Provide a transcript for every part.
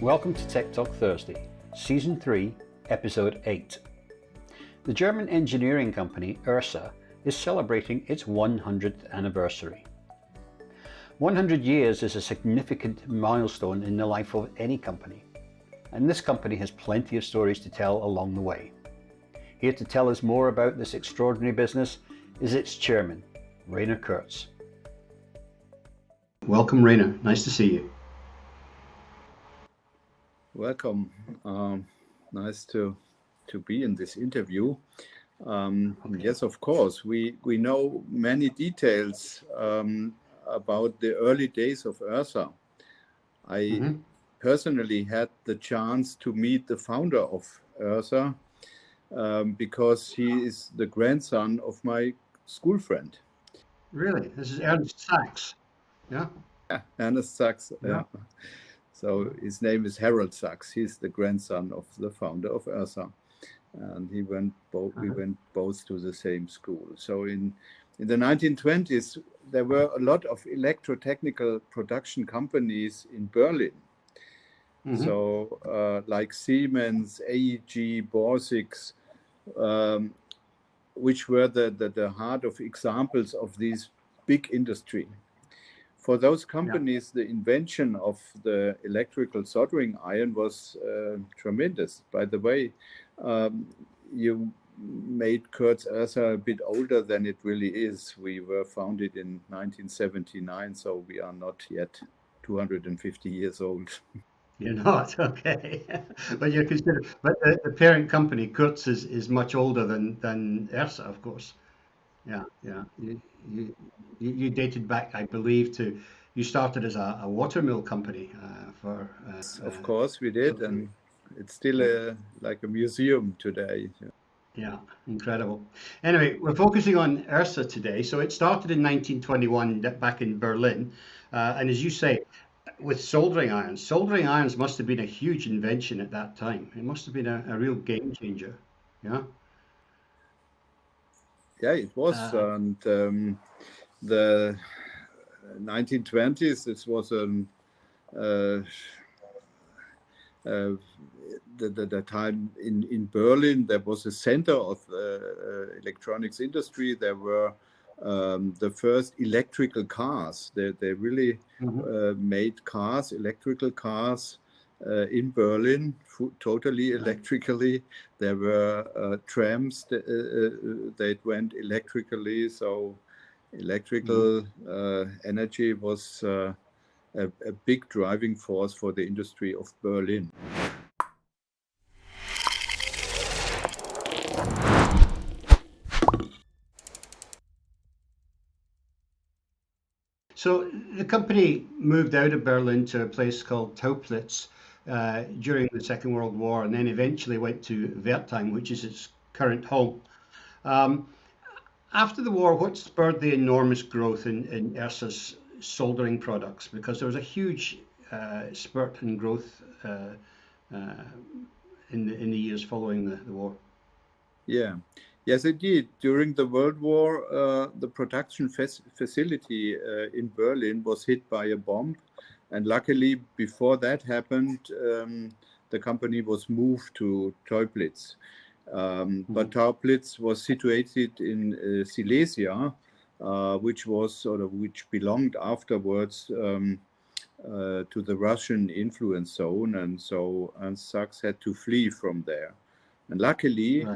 Welcome to Tech Talk Thursday, Season 3, Episode 8. The German engineering company Ersa is celebrating its 100th anniversary. 100 years is a significant milestone in the life of any company, and this company has plenty of stories to tell along the way. Here to tell us more about this extraordinary business is its chairman, Rainer Kurz. Welcome, Rainer. Nice to see you. Welcome. Nice to be in this interview. Yes, of course. We know many details about the early days of Ersa. I personally had the chance to meet the founder of Ersa because he is the grandson of my school friend. Really? This is Ernst Sachs. Yeah? Yeah, Ernest Sachs. Yeah. So his name is Harold Sachs. He's the grandson of the founder of Ersa, and we went both to the same school. So in the 1920s, there were a lot of electrotechnical production companies in Berlin. So like Siemens, AEG, Borsig, which were the heart of examples of this big industry. For those companies, the invention of the electrical soldering iron was tremendous. By the way, you made Kurz Ersa a bit older than it really is. We were founded in 1979, so we are not yet 250 years old. You're not, okay. But you're considered. But the parent company, Kurz, is much older than Ersa, of course. Yeah. You dated back, I believe, to you started as a watermill company for. Of course, we did, and it's still like a museum today. Yeah, incredible. Anyway, we're focusing on Ersa today. So it started in 1921 back in Berlin, and as you say, with soldering irons. Soldering irons must have been a huge invention at that time. It must have been a real game changer. Yeah. Yeah, it was, and the 1920s. This was the time in Berlin. There was a center of electronics industry. There were the first electrical cars. They really made cars, electrical cars, in Berlin, totally electrically. There were trams that went electrically. So electrical energy was a big driving force for the industry of Berlin. So the company moved out of Berlin to a place called Tauplitz during the Second World War, and then eventually went to Wertheim, which is its current home. After the war, what spurred the enormous growth in Ersa's soldering products? Because there was a huge spurt in growth in the years following the war. Yeah. Yes, indeed. During the World War, the production facility in Berlin was hit by a bomb. And luckily, before that happened, the company was moved to Teuplitz. But Teuplitz was situated in Silesia, which belonged afterwards to the Russian influence zone. And so Ernst Sachs had to flee from there. And luckily,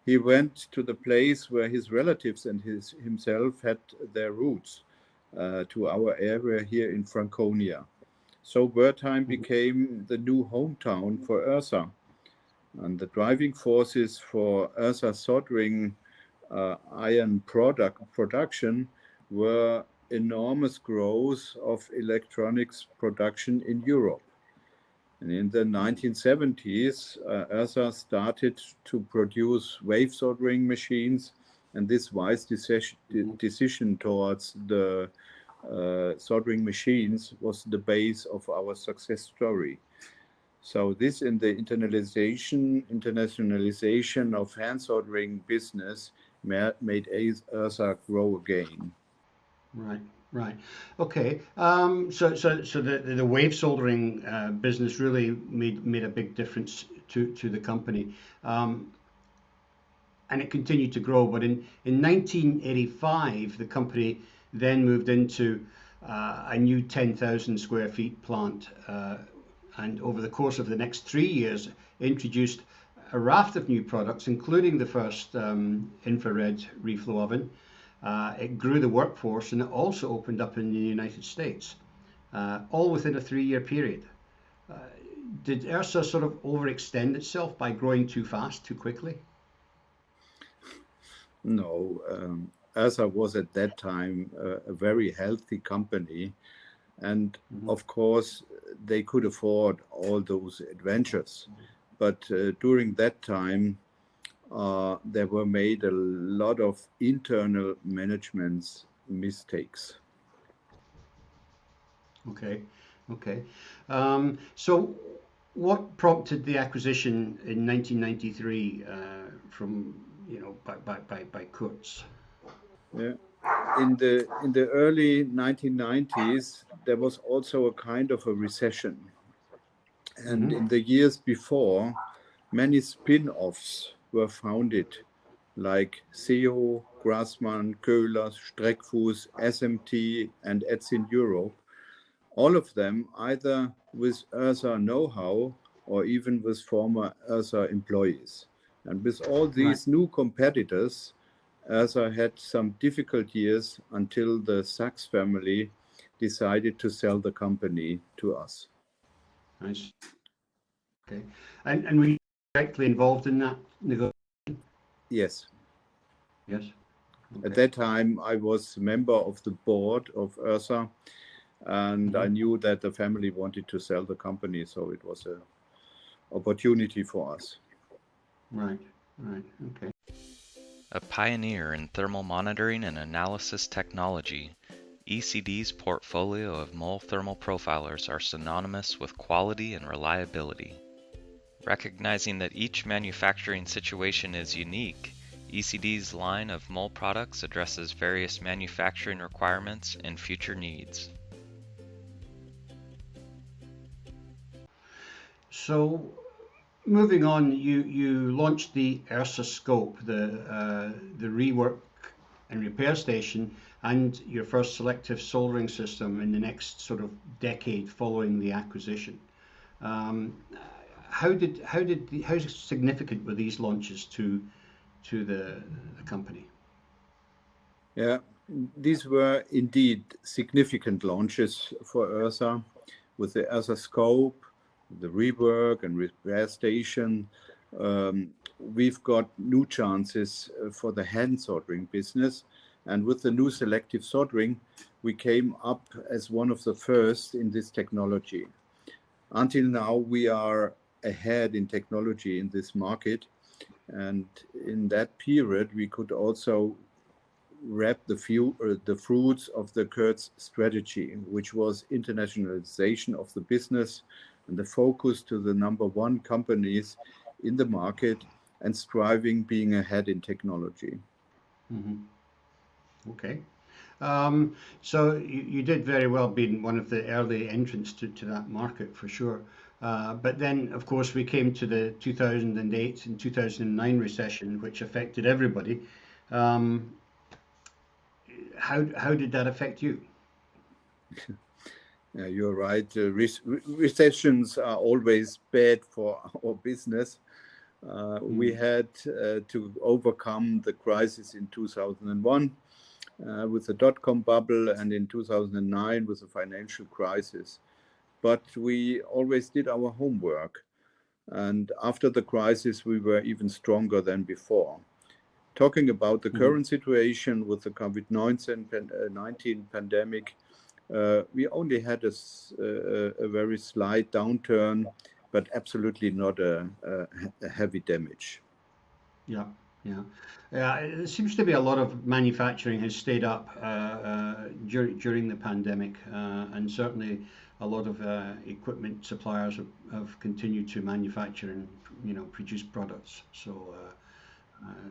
he went to the place where his relatives and himself had their roots, to our area here in Franconia. So Wertheim became the new hometown for Ersa. And the driving forces for Ersa soldering iron production were enormous growth of electronics production in Europe. And in the 1970s, Ersa started to produce wave soldering machines, and this wise decision towards the soldering machines was the base of our success story. So this in the internationalization of hand soldering business made Ersa grow again. Right. Right. Okay. So the wave soldering business really made a big difference to the company, um, and it continued to grow. But in 1985, the company then moved into a new 10,000 square feet plant, and over the course of the next 3 years, introduced a raft of new products, including the first infrared reflow oven. It grew the workforce, and it also opened up in the United States, all within a 3 year period. Uh, did Ersa sort of overextend itself by growing too fast, too quickly? No, Ersa was at that time a very healthy company, and Mhm. of course they could afford all those adventures. But during that time, there were made a lot of internal management mistakes. Okay, okay. So, what prompted the acquisition in 1993 from by Kurtz? Yeah. In the early 1990s, there was also a kind of a recession, and Hmm. in the years before, many spin-offs were founded, like SEO, Grassmann, Köhler, Streckfuß, SMT, and Eds in Europe. All of them either with Ersa know-how or even with former Ersa employees. And with all Right. these new competitors, Ersa had some difficult years until the Sachs family decided to sell the company to us. Nice. Okay. And were you directly involved in that negotiation? Yes, Yes. at Okay. that time I was a member of the board of Ersa, and I Hmm. knew that the family wanted to sell the company, so it was an opportunity for us. Right. Right. Okay. A pioneer in thermal monitoring and analysis technology, ECD's portfolio of mole thermal profilers are synonymous with quality and reliability. Recognizing that each manufacturing situation is unique, ECD's line of mole products addresses various manufacturing requirements and future needs. So, moving on, you launched the Ersa Scope, the rework and repair station, and your first selective soldering system in the next sort of decade following the acquisition. Um, how significant were these launches to the company? Yeah, these were indeed significant launches for Ersa, with the Ersa Scope, the rework and repair station. We've got new chances for the hand soldering business. And with the new selective soldering, we came up as one of the first in this technology. Until now, we are ahead in technology in this market. And in that period, we could also reap the fruits of the Kurtz strategy, which was internationalization of the business and the focus to the number one companies in the market and striving being ahead in technology. Hmm. Okay. So you did very well being one of the early entrants to that market for sure. But then, of course, we came to the 2008 and 2009 recession, which affected everybody. Um, how did that affect you? You're right. Recessions are always bad for our business. We Mm. had to overcome the crisis in 2001 with the dot-com bubble, and in 2009 with the financial crisis. But we always did our homework. And after the crisis, we were even stronger than before. Talking about the Mhm. current situation with the COVID-19 pandemic, we only had a very slight downturn, but absolutely not a heavy damage. Yeah, yeah, yeah. It seems to be a lot of manufacturing has stayed up during the pandemic, and certainly a lot of equipment suppliers have continued to manufacture and produce products. So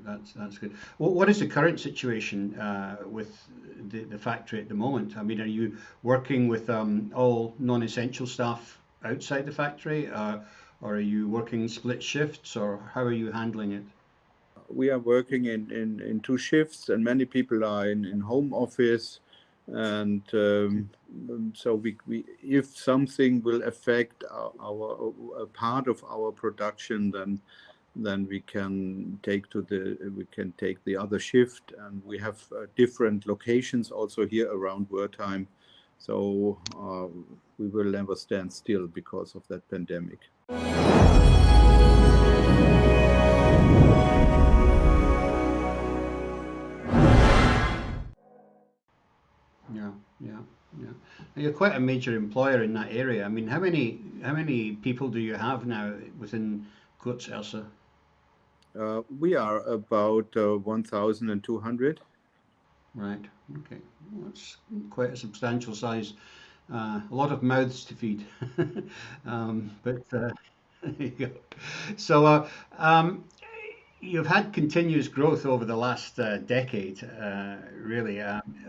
That's good. What is the current situation with the factory at the moment? I mean, are you working with all non-essential staff outside the factory, or are you working split shifts, or how are you handling it? We are working in two shifts, and many people are in home office. And so we if something will affect a part of our production, then we can take the other shift, and we have different locations also here around Wertheim. So we will never stand still because of that pandemic. Yeah, yeah, yeah. Now, you're quite a major employer in that area. I mean, how many people do you have now within Kurz Ersa? We are about 1,200. Right. Okay. Well, that's quite a substantial size. A lot of mouths to feed. But there you go. So you've had continuous growth over the last decade, really.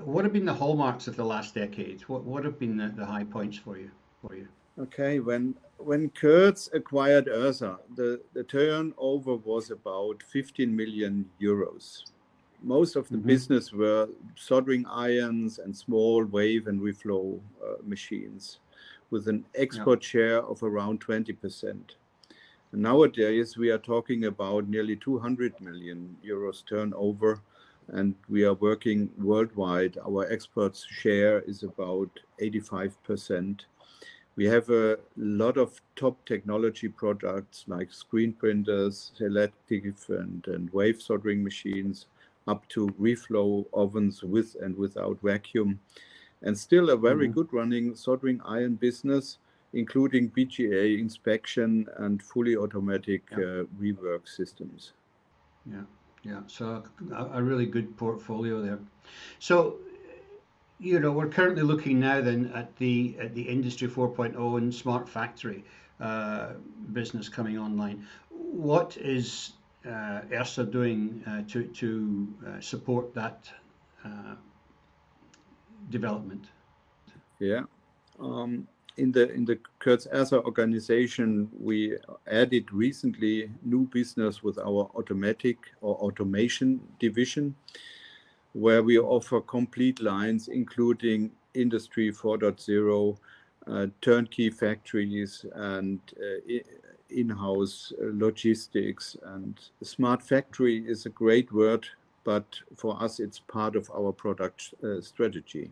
What have been the hallmarks of the last decade? What have been the high points for you? Okay, when Kurz acquired Ersa, the turnover was about 15 million euros. Most of the Hmm. business were soldering irons and small wave and reflow machines, with an Yeah. export share of around 20%. Nowadays, we are talking about nearly 200 million euros turnover, and we are working worldwide. Our export share is about 85%. We have a lot of top technology products like screen printers, selective and wave soldering machines, up to reflow ovens with and without vacuum, and still a very Hmm. good running soldering iron business, including BGA inspection and fully automatic Yeah. rework systems. Yeah. Yeah. So a really good portfolio there. So we're currently looking now then at the Industry 4.0 and Smart Factory business coming online. What is Ersa doing to support that uh, development? Yeah. In the Kurz Ersa organization, we added recently new business with our automatic or automation division, where we offer complete lines, including Industry 4.0, turnkey factories, and in-house logistics. And smart factory is a great word, but for us, it's part of our product strategy.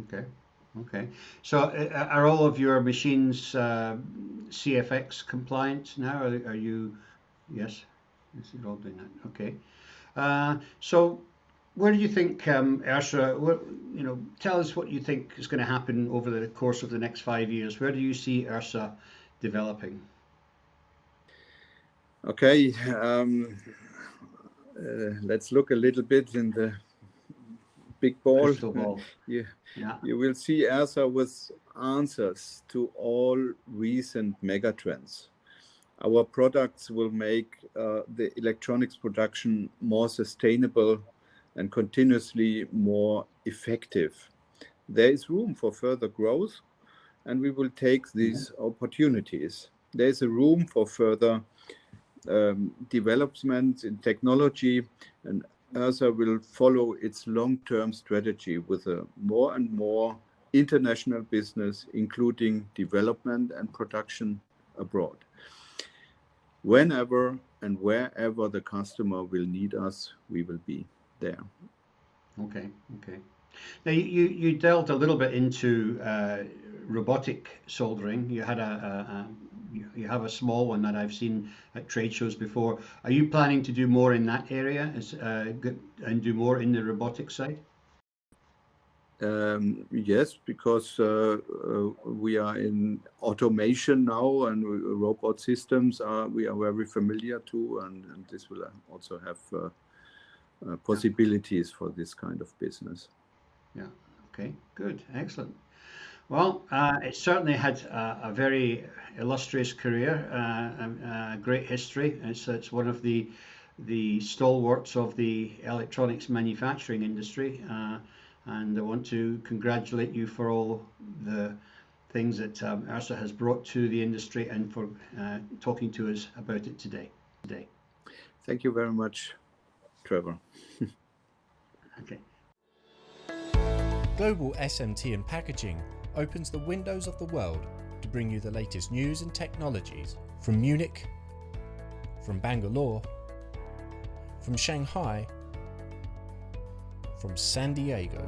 Okay. Okay. So are all of your machines CFX compliant now? Are you? Yes. Yes, you're all doing that. Okay. So where do you think Ersa? Tell us what you think is going to happen over the course of the next 5 years. Where do you see Ersa developing? Okay, let's look a little bit in the big ball. Crystal ball. you, Yeah. you will see Ersa with answers to all recent megatrends. Our products will make the electronics production more sustainable and continuously more effective. There is room for further growth, and we will take Mhm. these opportunities. There is a room for further development in technology, and Ersa will follow its long-term strategy with a more and more international business, including development and production abroad. Whenever and wherever the customer will need us, we will be there. Okay. Okay. Now you delved a little bit into robotic soldering. You had you have a small one that I've seen at trade shows before. Are you planning to do more in that area and do more in the robotics side? Yes, because we are in automation now, and robot systems we are very familiar to, and this will also have possibilities for this kind of business. Yeah. Okay. Good. Excellent. Well, it certainly had a very illustrious career, a great history. It's one of the stalwarts of the electronics manufacturing industry, and I want to congratulate you for all the things that Ersa has brought to the industry and for talking to us about it today. Thank you very much, Trevor. Okay. Global SMT and Packaging opens the windows of the world to bring you the latest news and technologies from Munich, from Bangalore, from Shanghai, from San Diego.